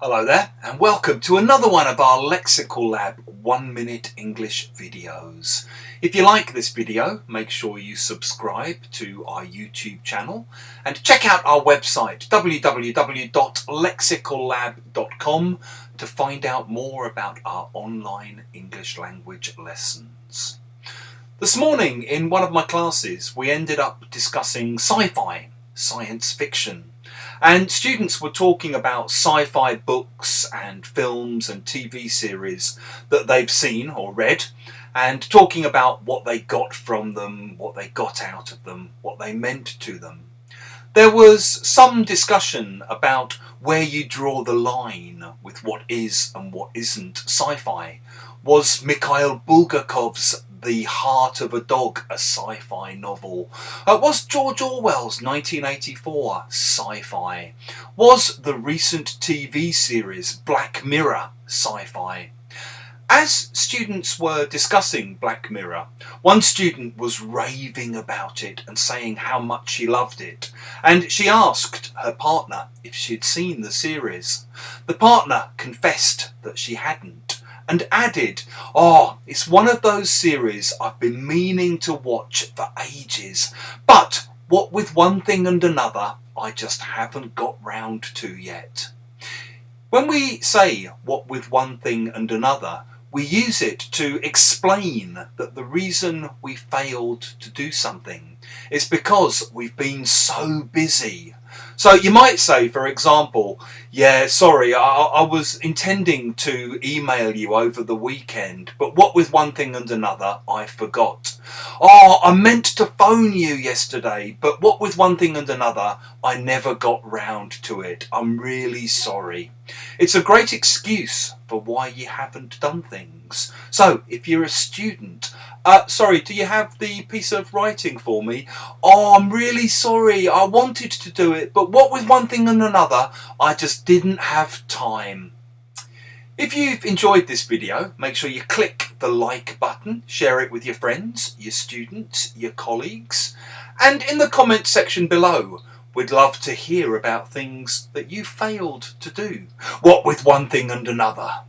Hello there and welcome to another one of our Lexical Lab 1 minute English videos. If you like this video, make sure you subscribe to our YouTube channel and check out our website www.lexicallab.com to find out more about our online English language lessons. This morning in one of my classes we ended up discussing sci-fi, science fiction. And students were talking about sci-fi books and films and TV series that they've seen or read, and talking about what they got from them, what they got out of them, what they meant to them. There was some discussion about where you draw the line with what is and what isn't sci-fi. Was Mikhail Bulgakov's The Heart of a Dog a sci-fi novel? Was George Orwell's 1984 sci-fi? Was the recent TV series Black Mirror sci-fi? As students were discussing Black Mirror, one student was raving about it and saying how much she loved it, and she asked her partner if she'd seen the series. The partner confessed that she hadn't, and added, it's one of those series I've been meaning to watch for ages, but what with one thing and another, I just haven't got round to yet. When we say what with one thing and another, we use it to explain that the reason we failed to do something is because we've been so busy. So you might say, for example, sorry, I was intending to email you over the weekend, but what with one thing and another, I forgot. I meant to phone you yesterday, but what with one thing and another, I never got round to it. I'm really sorry. It's a great excuse for why you haven't done things. So, if you're a student, sorry, do you have the piece of writing for me? I'm really sorry, I wanted to do it, but what with one thing and another, I just didn't have time. If you've enjoyed this video, make sure you click the like button, share it with your friends, your students, your colleagues, and in the comment section below, we'd love to hear about things that you failed to do. What with one thing and another?